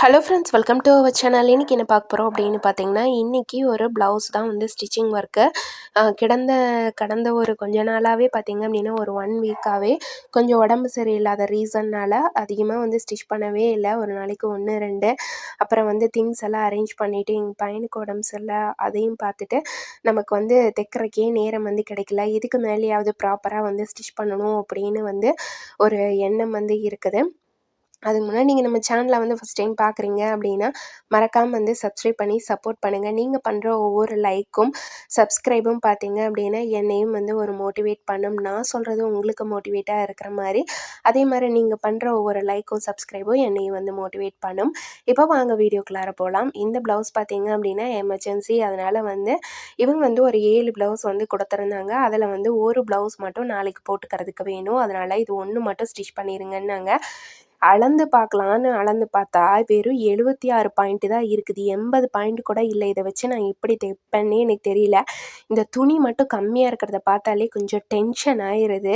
Hello friends, welcome to our channel. இன்றைக்கி என்ன பார்க்க போகிறோம் அப்படின்னு பார்த்தீங்கன்னா, இன்றைக்கி ஒரு ப்ளவுஸ் தான் வந்து ஸ்டிச்சிங் ஒர்க்கு. கடந்த ஒரு கொஞ்ச நாளாகவே பார்த்தீங்க அப்படின்னா, ஒரு 1 வீக்காகவே கொஞ்சம் உடம்பு சரியில்லாத ரீசன்னால் அதிகமாக வந்து ஸ்டிச் பண்ணவே இல்லை. ஒரு நாளைக்கு 1, 2 அப்புறம் வந்து திங்ஸ் எல்லாம் அரேஞ்ச் பண்ணிவிட்டு எங்கள் பையனுக்கு உடம்பு சரியில்லை, அதையும் பார்த்துட்டு நமக்கு வந்து தைக்கிறக்கே நேரம் வந்து கிடைக்கல. இதுக்கு மேலேயாவது ப்ராப்பராக வந்து ஸ்டிச் பண்ணணும் அப்படின்னு வந்து ஒரு எண்ணம் வந்து இருக்குது. அதுக்கு முன்னாடி நீங்கள் நம்ம சேனலை வந்து ஃபஸ்ட் டைம் பார்க்குறீங்க அப்படின்னா மறக்காமல் வந்து சப்ஸ்கிரைப் பண்ணி சப்போர்ட் பண்ணுங்கள். நீங்கள் பண்ணுற ஒவ்வொரு லைக்கும் சப்ஸ்கிரைபும் பார்த்தீங்க அப்படின்னா என்னையும் வந்து ஒரு மோட்டிவேட் பண்ணும். நான் சொல்கிறது உங்களுக்கு மோட்டிவேட்டாக இருக்கிற மாதிரி அதே மாதிரி நீங்கள் பண்ணுற ஒவ்வொரு லைக்கும் சப்ஸ்கிரைபும் என்னையும் வந்து மோட்டிவேட் பண்ணும். இப்போ வாங்க வீடியோக்குள்ளார போகலாம். இந்த ப்ளவுஸ் பார்த்தீங்க அப்படின்னா எமர்ஜென்சி, அதனால் வந்து இவங்க வந்து ஒரு 7 ப்ளவுஸ் வந்து கொடுத்துருந்தாங்க. அதில் வந்து ஒரு ப்ளவுஸ் மட்டும் நாளைக்கு போட்டுக்கிறதுக்கு வேணும், அதனால் இது ஒன்று மட்டும் ஸ்டிச் பண்ணிடுங்கன்னாங்க. அளந்து பார்க்கலான்னு அளந்து பார்த்தா வெறும் 76 பாயிண்ட்டு தான் இருக்குது. 80 பாயிண்ட் கூட இல்லை. இதை வச்சு நான் எப்படி தைப்பேன்னே எனக்கு தெரியல. இந்த துணி மட்டும் கம்மியாக இருக்கிறத பார்த்தாலே கொஞ்சம் டென்ஷன் ஆயிடுது.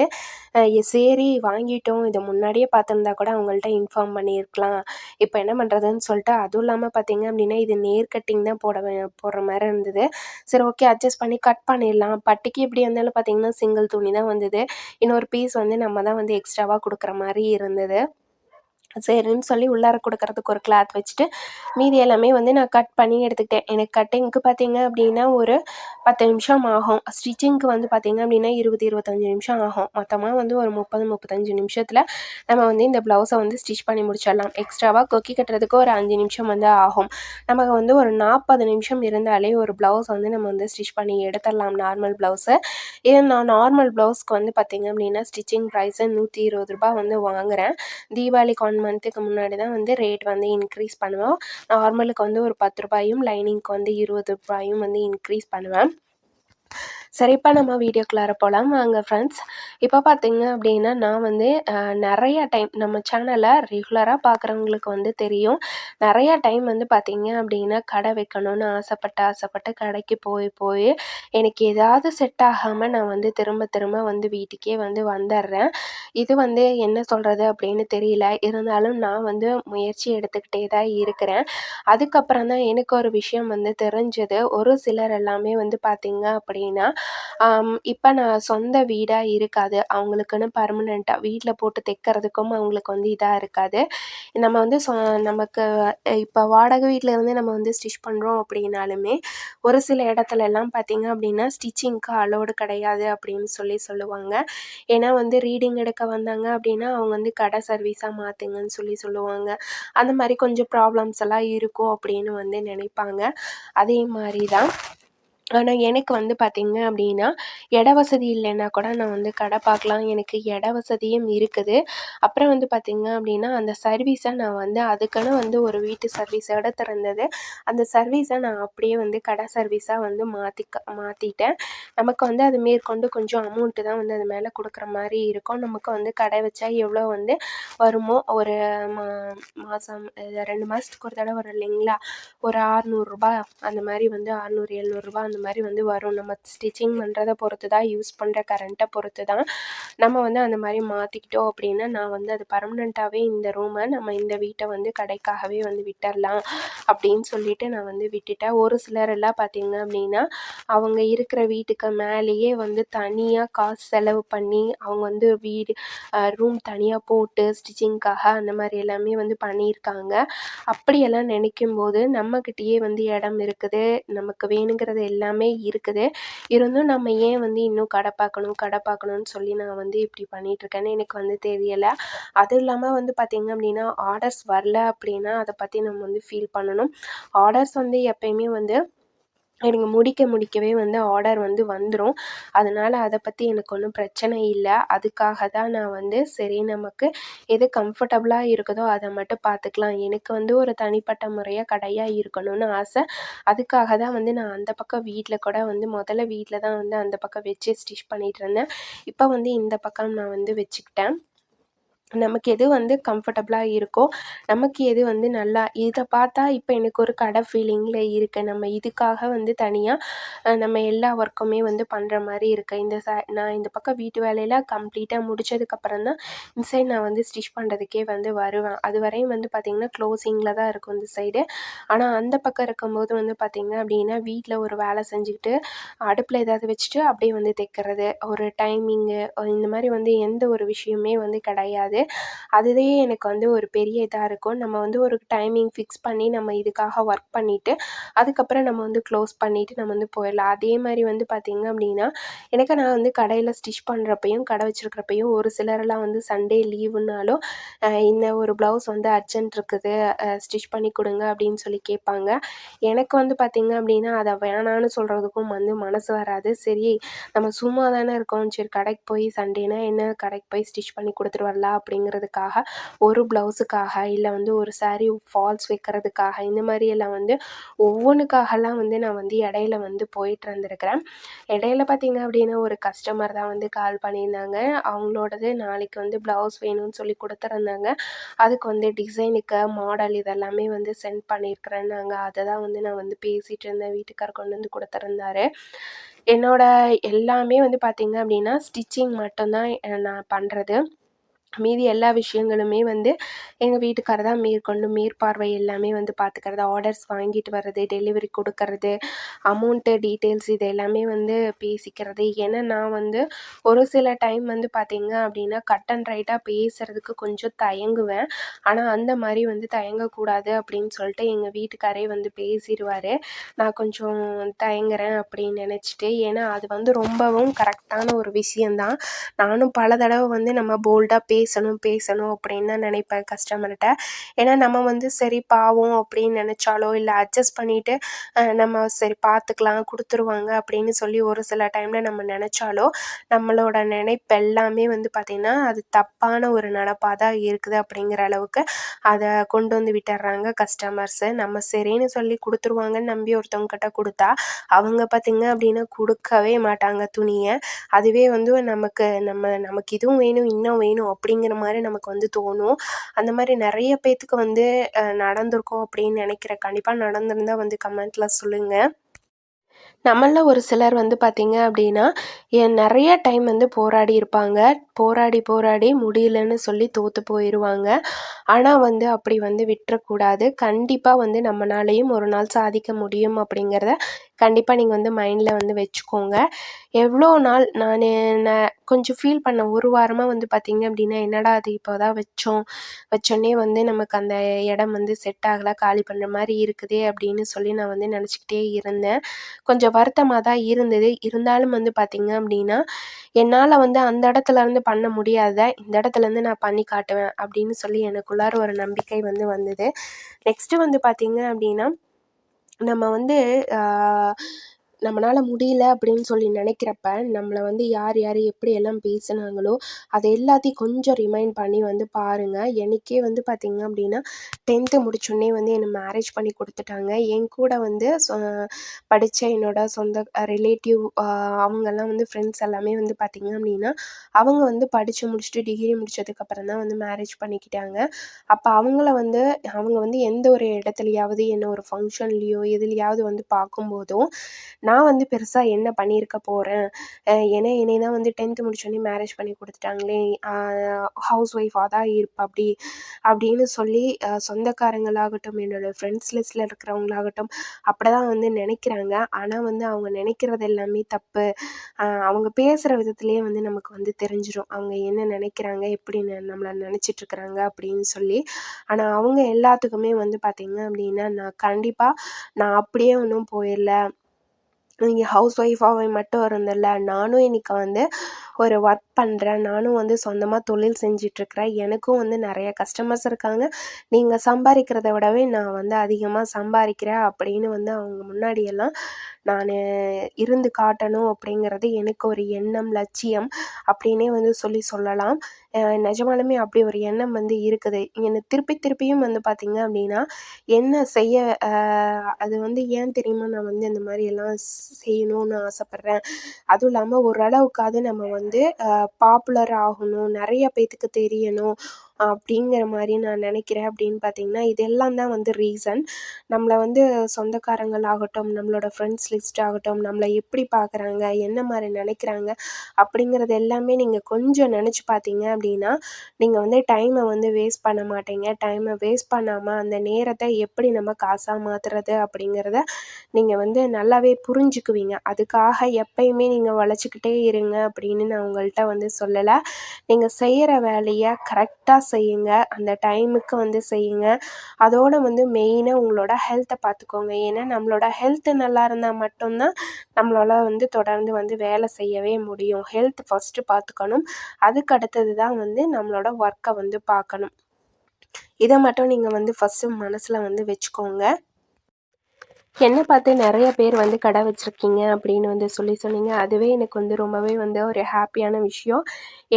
சரி வாங்கிட்டோம், இதை முன்னாடியே பார்த்துருந்தா கூட அவங்கள்ட்ட இன்ஃபார்ம் பண்ணியிருக்கலாம். இப்போ என்ன பண்ணுறதுன்னு சொல்லிட்டு, அதுவும் இல்லாமல் பார்த்தீங்க அப்படின்னா இது நேர் கட்டிங் தான் போடுற மாதிரி இருந்தது. சரி ஓகே, அட்ஜஸ்ட் பண்ணி கட் பண்ணிடலாம். பட்டிக்கு எப்படி இருந்தாலும் பார்த்தீங்கன்னா சிங்கிள் துணி தான் வந்தது. இன்னொரு பீஸ் வந்து நம்ம தான் வந்து எக்ஸ்ட்ராவாக கொடுக்குற மாதிரி இருந்தது. சரின்னு சொல்லி உள்ளார கொடுக்கறதுக்கு ஒரு கிளாத் வச்சுட்டு மீதி எல்லாமே வந்து நான் கட் பண்ணி எடுத்துக்கிட்டேன். எனக்கு கட்டிங்க்கு பார்த்தீங்க அப்படின்னா ஒரு 10 நிமிஷம் ஆகும். ஸ்டிச்சிங்க்கு வந்து பார்த்தீங்க அப்படின்னா 20, 25 நிமிஷம் ஆகும். மொத்தமாக வந்து ஒரு 30, 35 நிமிஷத்தில் நம்ம வந்து இந்த ப்ளவுஸை வந்து ஸ்டிச் பண்ணி முடிச்சிடலாம். எக்ஸ்ட்ராவாக கொக்கி கட்டுறதுக்கு ஒரு 5 நிமிஷம் வந்து ஆகும். நமக்கு வந்து ஒரு 40 நிமிஷம் இருந்தாலே ஒரு ப்ளவுஸ் வந்து நம்ம வந்து ஸ்டிச் பண்ணி எடுத்துடலாம், நார்மல் ப்ளவுஸை. இது நான் நார்மல் ப்ளவுஸ்க்கு வந்து பார்த்தீங்க அப்படின்னா ஸ்டிச்சிங் ப்ரைஸு ₹120 வந்து வாங்குகிறேன். தீபாவளிக்கு 1 மந்த்துக்கு முன்னாடி தான் வந்து ரேட் வந்து இன்க்ரீஸ் பண்ணுவேன். நார்மலுக்கு வந்து ஒரு ₹10, லைனிங்க்கு வந்து ₹20 வந்து இன்க்ரீஸ் பண்ணுவேன். சரி, இப்போ நம்ம வீடியோக்குள்ளார போகலாம் வாங்க ஃப்ரெண்ட்ஸ். இப்போ பார்த்தீங்க அப்படின்னா நான் வந்து நிறைய டைம் நம்ம சேனலை ரெகுலராக பார்க்குறவங்களுக்கு வந்து தெரியும். நிறையா டைம் வந்து பார்த்தீங்க அப்படின்னா கடை வைக்கணும்னு ஆசைப்பட்டு கடைக்கு போய் எனக்கு ஏதாவது செட் ஆகாமல் நான் வந்து திரும்ப வந்து வீட்டுக்கே வந்து வந்துடுறேன். இது வந்து என்ன சொல்கிறது அப்படின்னு தெரியல. இருந்தாலும் நான் வந்து முயற்சி எடுத்துக்கிட்டே தான் இருக்கிறேன். அதுக்கப்புறம் தான் எனக்கு ஒரு விஷயம் வந்து தெரிஞ்சது. ஒரு சிலர் எல்லாமே வந்து பார்த்தீங்க அப்படின்னா இப்போ நான் சொந்த வீடாக இருக்காது, அவங்களுக்குன்னு பர்மனெண்ட்டாக வீட்டில் போட்டு தைக்கிறதுக்கும் அவங்களுக்கு வந்து இதாக இருக்காது. நம்ம வந்து நமக்கு இப்போ வாடகை வீட்டில் இருந்து நம்ம வந்து ஸ்டிச் பண்ணுறோம் அப்படின்னாலுமே ஒரு சில இடத்துலலாம் பார்த்திங்க அப்படின்னா ஸ்டிச்சிங்க்கு அலோடு கிடையாது அப்படின்னு சொல்லுவாங்க. ஏன்னா வந்து ரீடிங் எடுக்க வந்தாங்க அப்படின்னா அவங்க வந்து கடை சர்வீஸாக மாற்றுங்கன்னு சொல்லுவாங்க. அந்த மாதிரி கொஞ்சம் ப்ராப்ளம்ஸ் எல்லாம் இருக்கும் அப்படின்னு வந்து நினைப்பாங்க. அதே மாதிரி தான் ஆனால் எனக்கு வந்து பார்த்திங்க அப்படின்னா இட வசதி இல்லைன்னா கூட நான் வந்து கடை பார்க்கலாம். எனக்கு இட வசதியும் இருக்குது. அப்புறம் வந்து பார்த்திங்க அப்படின்னா அந்த சர்வீஸை நான் வந்து அதுக்குன்னு வந்து ஒரு வீட்டு சர்வீஸ் எடுத்திருந்தது. அந்த சர்வீஸை நான் அப்படியே வந்து கடை சர்வீஸாக வந்து மாற்றிட்டேன். நமக்கு வந்து அது மேற்கொண்டு கொஞ்சம் அமௌண்ட்டு தான் வந்து அது மேலே கொடுக்குற மாதிரி இருக்கும். நமக்கு வந்து கடை வச்சா எவ்வளோ வந்து வருமோ ஒரு மாதம் 2 மாதத்துக்கு ஒரு தடவை வரும் இல்லைங்களா, ஒரு ₹600 அந்த மாதிரி வந்து 600, ₹700 அந்த மாதிரி வந்து வரும். நம்ம ஸ்டிச்சிங் பண்ணுறத பொறுத்து தான், யூஸ் பண்ணுற கரண்ட்டை பொறுத்து தான். நம்ம வந்து அந்த மாதிரி மாற்றிக்கிட்டோம் அப்படின்னா நான் வந்து அது பர்மனெண்ட்டாகவே இந்த ரூமை நம்ம இந்த வீட்டை வந்து கடைக்காகவே வந்து விட்டுடலாம் அப்படின்னு சொல்லிட்டு நான் வந்து விட்டுட்டேன். ஒரு சிலர் எல்லாம் பார்த்திங்க அப்படின்னா அவங்க இருக்கிற வீட்டுக்கு மேலேயே வந்து தனியாக காசு செலவு பண்ணி அவங்க வந்து ரூம் தனியாக போட்டு ஸ்டிச்சிங்க்காக அந்த மாதிரி எல்லாமே வந்து பண்ணியிருக்காங்க. அப்படியெல்லாம் நினைக்கும்போது நம்மக்கிட்டேயே வந்து இடம் இருக்குது, நமக்கு வேணுங்கிறது எல்லாமே இருக்குது. இருந்தும் நம்ம ஏன் வந்து இன்னும் கடை பார்க்கணும்னு சொல்லி நான் வந்து இப்படி பண்ணிகிட்ருக்கேன்னு எனக்கு வந்து தெரியலை. அதுவும் இல்லாமல் வந்து பார்த்திங்க அப்படின்னா ஆர்டர்ஸ் வரல அப்படின்னா அதை பற்றி நம்ம வந்து ஃபீல் பண்ணணும். ஆர்டர்ஸ் வந்து எப்பயுமே வந்து எனக்கு முடிக்கவே வந்து ஆர்டர் வந்து வந்துடும். அதனால் அதை பற்றி எனக்கு ஒன்றும் பிரச்சனை இல்லை. அதுக்காக தான் நான் வந்து சரி நமக்கு எது கம்ஃபர்டபுளாக இருக்குதோ அதை மட்டும் பார்த்துக்கலாம். எனக்கு வந்து ஒரு தனிப்பட்ட முறையாக கடையாக இருக்கணும்னு ஆசை. அதுக்காக தான் வந்து நான் அந்த பக்கம் வீட்டில் கூட வந்து முதல்ல வீட்டில் தான் வந்து அந்த பக்கம் வச்சு ஸ்டிச் பண்ணிகிட்ருந்தேன். இப்போ வந்து இந்த பக்கம் நான் வந்து வச்சுக்கிட்டேன். நமக்கு எது வந்து கம்ஃபர்டபுளா இருக்கோ, நமக்கு எது வந்து நல்லா இத பார்த்தா இப்ப எனக்கு ஒரு கடை ஃபீலிங்கில இருக்கு. நம்ம இதுக்காக வந்து தனியா நம்ம எல்லா ஒர்க்குமே வந்து பண்ற மாரி இருக்கு. நான் இந்த பக்கம் வீட்டு வேலையெல்லாம் கம்ப்ளீட்டா முடிச்சதுக்கப்புறம் தான் இந்த சைடு நான் வந்து ஸ்டிச் பண்ணுறதுக்கே வந்து வருவேன். அதுவரையும் வந்து பார்த்திங்கன்னா, க்ளோசிங்கில தான் இருக்கும் இந்த சைடு. ஆனா அந்த பக்கம் இருக்கும்போது வந்து பார்த்திங்க அப்படின்னா, வீட்ல ஒரு வேலை செஞ்சுக்கிட்டு, அடுப்பில ஏதாவது வச்சுட்டு அப்படியே வந்து தைக்கிறது. ஒரு டைமிங்கு இந்த மாரி வந்து எந்த ஒரு விஷயமுமே வந்து கிடையாது. அதுவே எனக்கு வந்து ஒரு பெரிய இதா இருக்கும். நம்ம வந்து ஒரு டைமிங் ஃபிக்ஸ் பண்ணி நம்ம இதுக்காக ஒர்க் பண்ணிவிட்டு, அதுக்கப்புறம் நம்ம வந்து க்ளோஸ் பண்ணிவிட்டு நம்ம வந்து போயிடலாம். அதே மாரி வந்து பார்த்திங்க அப்படின்னா, நான் வந்து கடையில் ஸ்டிச் பண்ணுறப்பயும், கடை வச்சுருக்கிறப்பயும் ஒரு சிலரெல்லாம் வந்து சண்டே லீவுனாலும் இந்த ஒரு ப்ளவுஸ் வந்து அர்ஜென்ட் இருக்குது, ஸ்டிச் பண்ணி கொடுங்க அப்படின்னு சொல்லி கேட்பாங்க. எனக்கு வந்து பார்த்திங்க அப்படின்னா, அதை வேணான்னு சொல்கிறதுக்கும் வந்து மனசு வராது. சரி, நம்ம சும்மா தானே இருக்கோம், சரி கடைக்கு போய் சண்டேனா என்ன, கடைக்கு போய் ஸ்டிச் பண்ணி கொடுத்துட்டு வரலாம் அப்படிங்கிறதுக்காக, ஒரு ப்ளவுஸுக்காக இல்லை வந்து ஒரு சாரீ ஃபால்ஸ் வைக்கிறதுக்காக, இந்த மாதிரியெல்லாம் வந்து ஒவ்வொன்றுக்காகலாம் வந்து நான் வந்து இடையில வந்து போயிட்டு இருந்திருக்கிறேன். இடையில பார்த்திங்க அப்படின்னா, ஒரு கஸ்டமர் தான் வந்து கால் பண்ணியிருந்தாங்க. அவங்களோடது நாளைக்கு வந்து ப்ளவுஸ் வேணும்னு சொல்லி கொடுத்துருந்தாங்க. அதுக்கு வந்து டிசைனுக்கு மாடல் இதெல்லாமே வந்து சென்ட் பண்ணியிருக்கிறேன்னாங்க. அதை தான் வந்து நான் வந்து பேசிகிட்டு இருந்தேன். வீட்டுக்காரர் கொண்டு வந்து கொடுத்துருந்தாரு. என்னோட எல்லாமே வந்து பார்த்திங்க அப்படின்னா, ஸ்டிச்சிங் மட்டும்தான் நான் பண்ணுறது. மீதி எல்லா விஷயங்களுமே வந்து எங்கள் வீட்டுக்காரர் தான் மேற்பார்வை எல்லாமே வந்து பார்த்துக்கிறது. ஆர்டர்ஸ் வாங்கிட்டு வர்றது, டெலிவரி கொடுக்கறது, அமௌண்ட்டு டீட்டெயில்ஸ் இது எல்லாமே வந்து பேசிக்கிறது. ஏன்னா நான் வந்து ஒரு சில டைம் வந்து பார்த்திங்க அப்படின்னா, கட் அண்ட் ரைட்டாக பேசுகிறதுக்கு கொஞ்சம் தயங்குவேன். ஆனால் அந்த மாதிரி வந்து தயங்கக்கூடாது அப்படின்னு சொல்லிட்டு எங்கள் வீட்டுக்காரே வந்து பேசிடுவார். நான் கொஞ்சம் தயங்குறேன் அப்படின்னு நினச்சிட்டு. ஏன்னா அது வந்து ரொம்பவும் கரெக்டான ஒரு விஷயந்தான். நானும் பல தடவை வந்து நம்ம போல்டாக பேசணும் அப்படின்னு தான் நினைப்பேன் கஸ்டமர்கிட்ட. ஏன்னா நம்ம வந்து சரி பாவம் அப்படின்னு நினச்சாலோ, இல்லை அட்ஜஸ்ட் பண்ணிவிட்டு நம்ம சரி பார்த்துக்கலாம் கொடுத்துருவாங்க அப்படின்னு சொல்லி ஒரு சில டைமில் நம்ம நினச்சாலோ, நம்மளோட நினைப்பு எல்லாமே வந்து பார்த்திங்கன்னா, அது தப்பான ஒரு நினப்பாக தான் இருக்குது அப்படிங்கிற அளவுக்கு அதை கொண்டு வந்து விட்டுர்றாங்க கஸ்டமர்ஸு. நம்ம சரின்னு சொல்லி கொடுத்துருவாங்கன்னு நம்பி ஒருத்தவங்கக்கிட்ட கொடுத்தா, அவங்க பார்த்திங்க அப்படின்னா கொடுக்கவே மாட்டாங்க துணியை. அதுவே வந்து நமக்கு இதுவும் வேணும், இன்னும் வேணும் அப்படிங்கிற மாதிரி நமக்கு வந்து தோணும். அந்த மாதிரி நிறைய பேத்துக்கு வந்து நடந்திருக்கும் அப்படின்னு நினைக்கிறேன். கண்டிப்பாக நடந்திருந்தால் வந்து கமெண்ட்டில் சொல்லுங்கள். நம்மள்ல ஒரு சிலர் வந்து பார்த்திங்க அப்படின்னா, நிறைய டைம் வந்து போராடி இருப்பாங்க. போராடி முடியலன்னு சொல்லி தோற்று போயிடுவாங்க. ஆனால் வந்து அப்படி வந்து விட்டுறக்கூடாது. கண்டிப்பாக வந்து நம்மளாலையும் ஒரு நாள் சாதிக்க முடியும் அப்படிங்கிறத கண்டிப்பாக நீங்கள் வந்து மைண்டில் வந்து வச்சுக்கோங்க. எவ்வளோ நாள் நான் கொஞ்சம் ஃபீல் பண்ணேன். ஒரு வாரமாக வந்து பார்த்திங்க அப்படின்னா, என்னடா அது இப்போ தான் வச்சோன்னே வந்து நமக்கு அந்த இடம் வந்து செட் ஆகலை, காலி பண்ணுற மாதிரி இருக்குதே அப்படின்னு சொல்லி நான் வந்து நினச்சிக்கிட்டே இருந்தேன். கொஞ்சம் வருத்தமாக தான் இருந்தது. இருந்தாலும் வந்து பார்த்திங்க அப்படின்னா, என்னால் வந்து அந்த இடத்துலருந்து பண்ண முடியாதத இந்த இடத்துலேருந்து நான் பண்ணி காட்டுவேன் அப்படின்னு சொல்லி எனக்குள்ளார ஒரு நம்பிக்கை வந்து வந்தது. நெக்ஸ்ட்டு வந்து பார்த்திங்க அப்படின்னா, நம்ம வந்து நம்மளால முடியல அப்படின்னு சொல்லி நினைக்கிறப்ப, நம்மளை வந்து யார் எப்படியெல்லாம் பேசுனாங்களோ, அதை எல்லாத்தையும் கொஞ்சம் ரிமைண்ட் பண்ணி வந்து பாருங்கள். எனக்கே வந்து பார்த்திங்க அப்படின்னா, 10th முடிச்சோடனே வந்து என்னை மேரேஜ் பண்ணி கொடுத்துட்டாங்க. என் கூட வந்து படித்த என்னோட சொந்த ரிலேட்டிவ் அவங்கெல்லாம் வந்து ஃப்ரெண்ட்ஸ் எல்லாமே வந்து பார்த்திங்க அப்படின்னா, அவங்க வந்து படித்து முடிச்சுட்டு டிகிரி முடித்ததுக்கப்புறம் தான் வந்து மேரேஜ் பண்ணிக்கிட்டாங்க. அப்போ அவங்க வந்து எந்த ஒரு இடத்துலையாவது என்ன ஒரு ஃபங்க்ஷன்லேயோ எதுலேயாவது வந்து பார்க்கும்போதும், நான் வந்து பெருசா என்ன பண்ணியிருக்க போகிறேன், என்னைய தான் வந்து 10th முடிச்சோடனே மேரேஜ் பண்ணி கொடுத்துட்டாங்களே, ஹவுஸ் ஒய்ஃபாக தான் இருப்பாப்படி அப்படின்னு சொல்லி சொந்தக்காரங்களாகட்டும், என்னோடய ஃப்ரெண்ட்ஸ் லிஸ்ட்டில் இருக்கிறவங்களாகட்டும் அப்படி தான் வந்து நினைக்கிறாங்க. ஆனால் வந்து அவங்க நினைக்கிறது எல்லாமே தப்பு. அவங்க பேசுகிற விதத்துலேயே வந்து நமக்கு வந்து தெரிஞ்சிடும். அவங்க என்ன நினைக்கிறாங்க, எப்படி நம்மளை நினச்சிட்ருக்குறாங்க அப்படின்னு சொல்லி. ஆனால் அவங்க எல்லாத்துக்குமே வந்து பார்த்திங்க அப்படின்னா, நான் அப்படியே ஒன்றும் போயிடல. நீங்கள் ஹவுஸ் ஒய்ஃபாக மட்டும் இருந்தில்ல, நானும் இன்றைக்கி வந்து ஒரு ஒர்க் பண்ணுறேன். நானும் வந்து சொந்தமாக தொழில் செஞ்சிட்ருக்கிறேன். எனக்கும் வந்து நிறைய கஸ்டமர்ஸ் இருக்காங்க. நீங்கள் சம்பாதிக்கிறத விடவே நான் வந்து அதிகமாக சம்பாதிக்கிறேன் அப்படின்னு வந்து அவங்க முன்னாடியெல்லாம் நான் இருந்து காட்டணும் அப்படிங்கிறது எனக்கு ஒரு எண்ணம், லட்சியம் அப்படின்னே வந்து சொல்லலாம். நிஜமாலுமே அப்படி ஒரு எண்ணம் வந்து இருக்குது. என்னை திருப்பியும் வந்து பார்த்திங்க அப்படின்னா, என்ன செய்ய அது வந்து ஏன் தெரியுமா நான் வந்து இந்த மாதிரியெல்லாம் செய்யணும்னு ஆசைப்பட்றேன். அதுவும் இல்லாமல் ஓரளவுக்காவது நம்ம வந்து பாப்புலர் ஆகணும், நிறைய பேத்துக்கு தெரியணும், அப்படிங்கிற மாதிரி நான் நினைக்கிறேன். அப்படின்னு பார்த்தீங்கன்னா, இதெல்லாம் தான் வந்து ரீசன். நம்மளை வந்து சொந்தக்காரங்கள் ஆகட்டும், நம்மளோட ஃப்ரெண்ட்ஸ் லிஸ்ட் ஆகட்டும், நம்மளை எப்படி பார்க்குறாங்க, என்ன மாதிரி நினைக்கிறாங்க அப்படிங்கிறது எல்லாமே நீங்கள் கொஞ்சம் நினச்சி பார்த்தீங்க அப்படின்னா, நீங்கள் வந்து டைமை வந்து வேஸ்ட் பண்ண மாட்டீங்க. டைமை வேஸ்ட் பண்ணாமல் அந்த நேரத்தை எப்படி நம்ம காசாக மாற்றுறது அப்படிங்கிறத நீங்கள் வந்து நல்லாவே புரிஞ்சுக்குவீங்க. அதுக்காக எப்பயுமே நீங்கள் உழைச்சிக்கிட்டே இருங்க அப்படின்னு நான் உங்கள்கிட்ட வந்து சொல்லலை. நீங்கள் செய்கிற வேலையை கரெக்டாக செய்யுங்க, அந்த டைமுக்கு வந்து செய்யுங்க. அதோடு வந்து மெயினாக உங்களோட ஹெல்த்தை பார்த்துக்கோங்க. ஏன்னா நம்மளோட ஹெல்த்து நல்லா இருந்தால் மட்டும்தான் நம்மளால் வந்து தொடர்ந்து வந்து வேலை செய்யவே முடியும். ஹெல்த் ஃபஸ்ட்டு பார்த்துக்கணும். அதுக்கு அடுத்தது தான் வந்து நம்மளோட ஒர்க்கை வந்து பார்க்கணும். இதை மட்டும் நீங்கள் வந்து ஃபஸ்ட்டு மனசில் வந்து வச்சுக்கோங்க. என்னை பார்த்து நிறைய பேர் வந்து கடை வச்சுருக்கீங்க அப்படின்னு வந்து சொன்னீங்க. அதுவே எனக்கு வந்து ரொம்பவே வந்து ஒரு ஹாப்பியான விஷயம்.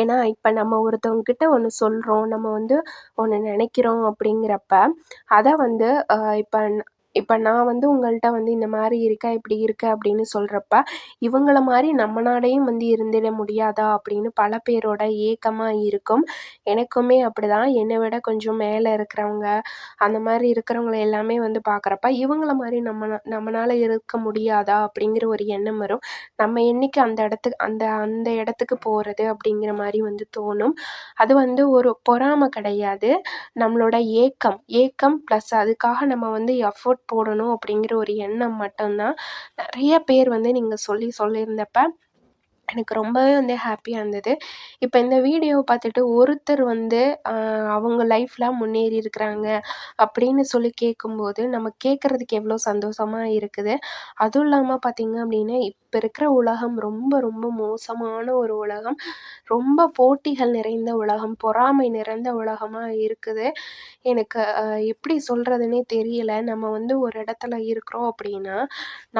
ஏன்னா இப்போ நம்ம ஒருத்தவங்கக்கிட்ட ஒன்று சொல்கிறோம், நம்ம வந்து ஒன்று நினைக்கிறோம் அப்படிங்கிறப்ப அதை வந்து இப்போ இப்போ நான் வந்து உங்கள்கிட்ட வந்து இந்த மாதிரி இருக்கா, இப்படி இருக்க அப்படின்னு சொல்கிறப்ப, இவங்கள மாதிரி நம்மனாலையும் வந்து இருந்திட முடியாதா அப்படின்னு பல பேரோட ஏக்கமாக இருக்கும். எனக்குமே அப்படி தான். என்னை விட கொஞ்சம் மேலே இருக்கிறவங்க, அந்த மாதிரி இருக்கிறவங்கள எல்லாமே வந்து பார்க்குறப்ப, இவங்கள மாதிரி நம்மனால இருக்க முடியாதா அப்படிங்கிற ஒரு எண்ணம் வரும். நம்ம என்னைக்கு அந்த இடத்துக்கு அந்த அந்த இடத்துக்கு போகிறது அப்படிங்கிற மாதிரி வந்து தோணும். அது வந்து ஒரு பொறாமை கிடையாது. நம்மளோட ஏக்கம் ஏக்கம் ப்ளஸ் அதுக்காக நம்ம வந்து எஃபோர்ட் போடணும் அப்படிங்கிற ஒரு எண்ணம் மட்டும்தான். நிறைய பேர் வந்து நீங்கள் சொல்லியிருந்தப்ப எனக்கு ரொம்பவே வந்து ஹாப்பியாக இருந்தது. இப்போ இந்த வீடியோவை பார்த்துட்டு ஒருத்தர் வந்து அவங்க லைஃப்பில் முன்னேறி இருக்கிறாங்க அப்படின்னு சொல்லி கேட்கும்போது, நம்ம கேட்குறதுக்கு எவ்வளோ சந்தோஷமா இருக்குது. அதுவும் இல்லாமல் பார்த்திங்க அப்படின்னா, இப்போ இருக்கிற உலகம் ரொம்ப ரொம்ப மோசமான ஒரு உலகம். ரொம்ப போட்டிகள் நிறைந்த உலகம், பொறாமை நிறைந்த உலகமாக இருக்குது. எனக்கு எப்படி சொல்கிறதுனே தெரியல. நம்ம வந்து ஒரு இடத்துல இருக்கிறோம் அப்படின்னா,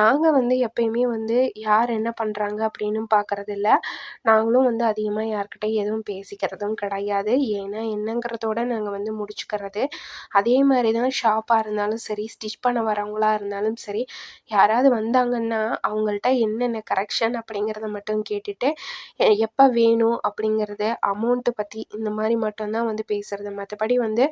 நாங்கள் வந்து எப்பயுமே வந்து யார் என்ன பண்ணுறாங்க அப்படின்னு பார்க்குறதில்ல. நாங்களும் வந்து அதிகமாக யார்கிட்டயும் எதுவும் பேசிக்கிறதும் கிடையாது. ஏன்னா என்னங்கிறதோட நாங்கள் வந்து முடிச்சுக்கிறது. அதே மாதிரி தான் ஷாப்பாக இருந்தாலும் சரி, ஸ்டிச் பண்ண வரவங்களா இருந்தாலும் சரி, யாராவது வந்தாங்கன்னா அவங்கள்ட்ட என்னென்ன கரெக்ஷன் அப்படிங்கிறத மட்டும் கேட்டுட்டு, எப்போ வேணும் அப்படிங்கிறது, அமௌண்ட்டு பற்றி இந்த மாதிரி மட்டும்தான் வந்து பேசுகிறது. மற்றபடி வந்து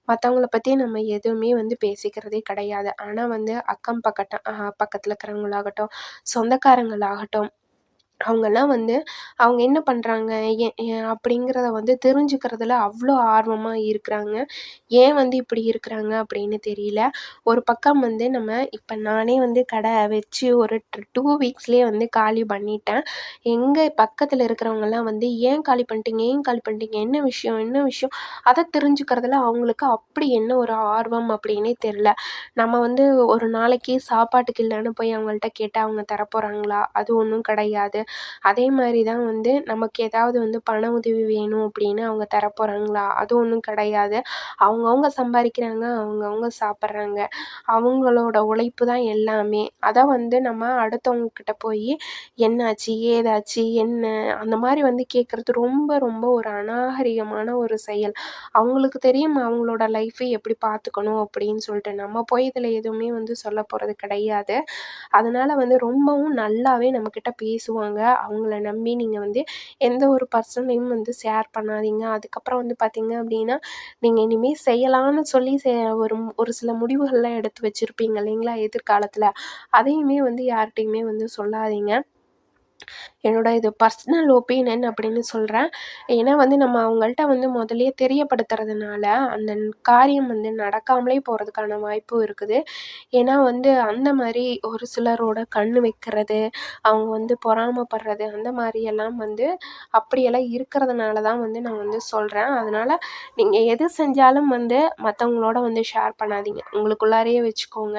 மற்றவங்கள பற்றி நம்ம எதுவுமே வந்து பேசிக்கிறதே கிடையாது. ஆனால் வந்து அக்கம் பக்கத்தில் இருக்கிறவங்களாகட்டும், சொந்தக்காரங்களாகட்டும், அவங்கெல்லாம் வந்து அவங்க என்ன பண்ணுறாங்க அப்படிங்கிறத வந்து தெரிஞ்சுக்கிறதுல அவ்வளோ ஆர்வமாக இருக்கிறாங்க. ஏன் வந்து இப்படி இருக்கிறாங்க அப்படின்னு தெரியல. ஒரு பக்கம் வந்து நம்ம இப்போ நானே வந்து கடை வச்சு ஒரு 2 வீக்ஸ்லேயே வந்து காலி பண்ணிட்டேன். எங்கள் பக்கத்தில் இருக்கிறவங்கலாம் வந்து ஏன் காலி பண்ணிட்டீங்க, ஏன் காலி பண்ணிட்டீங்க, என்ன விஷயம் என்ன விஷயம், அதை தெரிஞ்சுக்கிறதுல அவங்களுக்கு அப்படி என்ன ஒரு ஆர்வம் அப்படின்னே தெரில. நம்ம வந்து ஒரு நாளைக்கு சாப்பாட்டுக்கு இல்லைன்னு போய் அவங்கள்ட்ட கேட்டால் அவங்க தரப்போகிறாங்களா? அது ஒன்றும் கிடையாது. அதே மாதிரி தான் வந்து நமக்கு ஏதாவது வந்து பண உதவி வேணும் அப்படின்னு அவங்க தரப்போகிறாங்களா? அது ஒன்றும் கிடையாது. அவங்கவுங்க சம்பாதிக்கிறாங்க, அவங்கவுங்க சாப்பிட்றாங்க. அவங்களோட உழைப்பு தான் எல்லாமே. அதை வந்து நம்ம அடுத்தவங்கக்கிட்ட போய் என்னாச்சு, ஏதாச்சு, என்ன அந்த மாதிரி வந்து கேட்குறது ரொம்ப ரொம்ப ஒரு அநாகரிகமான ஒரு செயல். அவங்களுக்கு தெரியும் அவங்களோட லைஃப்பை எப்படி பார்த்துக்கணும் அப்படின்னு சொல்லிட்டு. நம்ம போய் இதில் எதுவுமே வந்து சொல்ல போகிறது கிடையாது. அதனால் வந்து ரொம்பவும் நல்லாவே நம்மக்கிட்ட பேசுவாங்க. அவங்கள நம்பி நீங்கள் வந்து எந்த ஒரு பர்சனையும் வந்து ஷேர் பண்ணாதீங்க. அதுக்கப்புறம் வந்து பார்த்திங்க அப்படின்னா, நீங்கள் இனிமேல் செய்யலான்னு சொல்லி ஒரு சில முடிவுகள்லாம் எடுத்து வச்சுருப்பீங்க இல்லைங்களா எதிர்காலத்தில். அதையுமே வந்து யார்கிட்டையுமே வந்து சொல்லாதீங்க. என்னோட இது பர்சனல் ஒப்பீனியன் அப்படின்னு சொல்கிறேன். ஏன்னா வந்து நம்ம அவங்கள்ட்ட வந்து முதல்லயே தெரியப்படுத்துறதுனால அந்த காரியம் வந்து நடக்காமலே போகிறதுக்கான வாய்ப்பும் இருக்குது. ஏன்னா வந்து அந்த மாதிரி ஒரு சிலரோட கண்ணு வைக்கிறது, அவங்க வந்து பொறாமைப்படுறது, அந்த மாதிரியெல்லாம் வந்து அப்படியெல்லாம் இருக்கிறதுனால தான் வந்து நான் வந்து சொல்கிறேன். அதனால் நீங்கள் எது செஞ்சாலும் வந்து மற்றவங்களோட வந்து ஷேர் பண்ணாதீங்க. உங்களுக்குள்ளாரையே வச்சுக்கோங்க.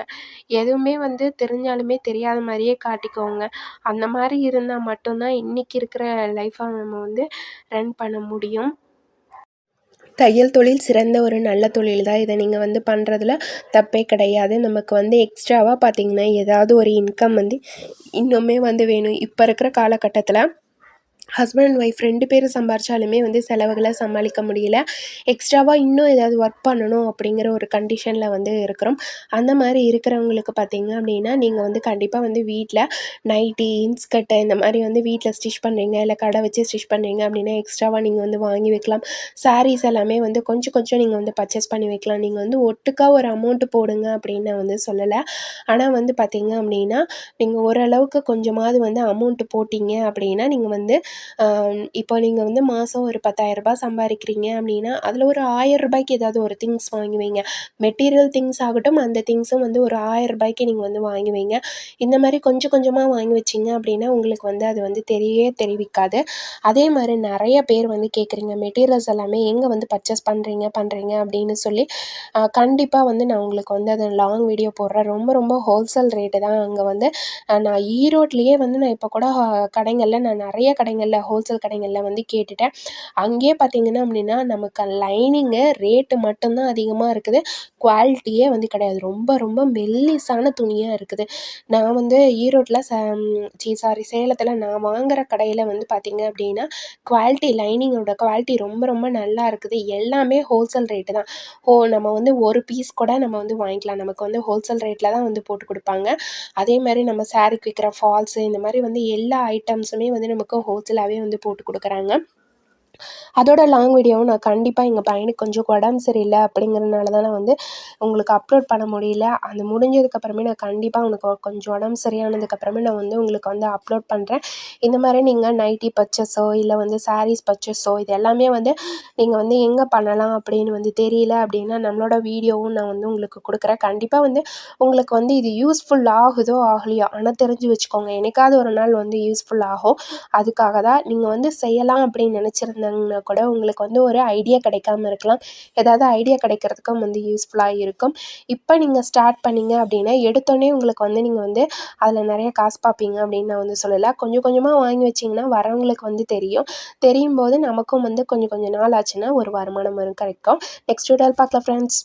எதுவுமே வந்து தெரிஞ்சாலுமே தெரியாத மாதிரியே காட்டிக்கோங்க. அந்த மாதிரி இருந்தால் மட்டும்தான் இன்றைக்கி இருக்கிற லைஃப்பை நம்ம வந்து ரன் பண்ண முடியும். தையல் தொழில் சிறந்த ஒரு நல்ல தொழில் தான். இதை நீங்கள் வந்து பண்ணுறதுல தப்பே கிடையாது. நமக்கு வந்து எக்ஸ்ட்ராவாக பார்த்திங்கன்னா ஏதாவது ஒரு இன்கம் வந்து இன்னுமே வந்து வேணும். இப்போ இருக்கிற காலகட்டத்தில் ஹஸ்பண்ட் அண்ட் ஒய்ஃப் 2 பேரும் சம்பாரிச்சாலுமே வந்து செலவுகள சமாளிக்க முடியல. எக்ஸ்ட்ராவா இன்னும் ஏதாவது ஒர்க் பண்ணணும் அப்படிங்கிற ஒரு கண்டிஷனில் வந்து இருக்கிறோம். அந்த மாரி இருக்கிறவங்களுக்கு பார்த்தீங்க அப்படின்னா, நீங்க வந்து கண்டிப்பா வந்து வீட்ல நைட்டி, இன்ஸ்கர்ட் இந்த மாரி வந்து வீட்ல ஸ்டிச் பண்ணுறீங்க, இல்ல கடை வச்சு ஸ்டிச் பண்ணுறீங்க அப்படின்னா, எக்ஸ்ட்ராவா நீங்க வந்து வாங்கி வைக்கலாம். சாரீஸ் எல்லாமே வந்து கொஞ்சம் கொஞ்சம் நீங்க வந்து பர்ச்சேஸ் பண்ணி வைக்கலாம். நீங்க வந்து ஒட்டுக்கா ஒரு அமௌண்ட் போடுங்க அப்படின்னு நான் வந்து சொல்லல. ஆனா வந்து பார்த்தீங்க அப்படின்னா, நீங்க ஓரளவுக்கு கொஞ்சமாவது வந்து அமௌண்ட் போட்டீங்க அப்படின்னா, நீங்க வந்து இப்போ நீங்க வந்து மாதம் ஒரு ரூ. 10,000 சம்பாதிக்கிறீங்க அப்படின்னா, அதில் ஒரு ரூ. 1000க்கு ஏதாவது ஒரு திங்ஸ் வாங்கி வைங்க. மெட்டீரியல் திங்ஸ் ஆகட்டும், அந்த திங்ஸும் வந்து ஒரு ரூ. 1000க்கு நீங்க வந்து வாங்கி வைங்க. இந்த மாரி கொஞ்சம் கொஞ்சமா வாங்கி வச்சீங்க அப்படின்னா, உங்களுக்கு வந்து அது வந்து தெரியவே தெரிவிக்காது. அதே மாரி நெறைய பேர் வந்து கேட்குறீங்க, மெட்டீரியல்ஸ் எல்லாமே எங்கே வந்து பர்ச்சேஸ் பண்ணுறீங்க அப்படின்னு சொல்லி, கண்டிப்பா வந்து நான் உங்களுக்கு வந்து அது லாங் வீடியோ போடுறேன். ரொம்ப ரொம்ப ஹோல்சேல் ரேட்டு தான் அங்க வந்து நான் ஈரோட்லயே வந்து நான் இப்போ கூட கடைங்கள்ல நான் நெறைய கடைங்கள்ல ஹோல்சேல் கடைங்கள்ல வந்து கேட்டுட்டேன். அங்கேயே பார்த்தீங்கன்னா அப்படின்னா, நமக்கு லைனிங்கு ரேட்டு மட்டும் தான் அதிகமா இருக்குது. குவாலிட்டியே வந்து கிடையாது. ரொம்ப ரொம்ப மெல்லிசான துணியா இருக்குது. நான் வந்து ஈரோட்ல சாரி சேலத்தில நான் வாங்குற கடையில வந்து பார்த்தீங்க அப்படின்னா, லைனிங்கோட குவாலிட்டி ரொம்ப ரொம்ப நல்லா இருக்குது. எல்லாமே ஹோல்சேல் ரேட்டு தான். நம்ம வந்து ஒரு பீஸ் கூட நம்ம வந்து வாங்கிக்கலாம். நமக்கு வந்து ஹோல்சேல் ரேட்ல தான் வந்து போட்டு குடுப்பாங்க. அதே மாரி நம்ம சாரீக்கு வைக்கிற ஃபால்ஸு இந்த மாரி வந்து எல்லா ஐட்டம்ஸுமே வந்து நமக்கு ஹோல்சேலாவே வந்து போட்டு குடுக்குறாங்க. அதோட லாங் வீடியோவும் நான் கண்டிப்பா எங்க பையனுக்கு கொஞ்சம் உடம்பு சரியில்ல அப்படிங்கிறனால தான் நான் வந்து உங்களுக்கு அப்லோட் பண்ண முடியல. அது முடிஞ்சதுக்கப்புறமே நான் கண்டிப்பா அவனுக்கு கொஞ்சம் உடம்பு சரியானதுக்கப்புறமே நான் வந்து உங்களுக்கு வந்து அப்லோட் பண்ணுறேன். இந்த மாரி நீங்க நைட்டி பர்ச்சேஸோ, இல்ல வந்து சாரீஸ் பர்ச்சேஸோ இது எல்லாமே வந்து நீங்க வந்து எங்கே பண்ணலாம் அப்படின்னு வந்து தெரியல அப்படின்னா, நம்மளோட வீடியோவும் நான் வந்து உங்களுக்கு குடுக்குறேன். கண்டிப்பா வந்து உங்களுக்கு வந்து இது யூஸ்ஃபுல் ஆகுதோ, ஆகலையோ ஆனா தெரிஞ்சு வச்சுக்கோங்க. என்னைக்காவது ஒரு நாள் வந்து யூஸ்ஃபுல் ஆகும். அதுக்காக தான் நீங்க வந்து செய்யலாம் அப்படின்னு நினச்சிருந்தாங்கன்னா கூட உங்களுக்கு வந்து ஒரு ஐடியா கிடைக்காம இருக்கலாம். ஏதாவது ஐடியா கிடைக்கிறதுக்கும் வந்து யூஸ்ஃபுல்லா இருக்கும். இப்போ நீங்க ஸ்டார்ட் பண்ணீங்க அப்படின்னா, எடுத்தோனே உங்களுக்கு வந்து நீங்க வந்து அதில் நெறைய காசு பார்ப்பீங்க அப்படின்னு நான் வந்து சொல்லல. கொஞ்சம் கொஞ்சமா வாங்கி வச்சீங்கன்னா வரவங்களுக்கு வந்து தெரியும். தெரியும்போது நமக்கும் வந்து கொஞ்சம் கொஞ்சம் நாள் ஆச்சுன்னா ஒரு வருமானம் வரும் கிடைக்கும். நெக்ஸ்ட் வீடியோவில் பார்க்கலாம் ஃப்ரெண்ட்ஸ்.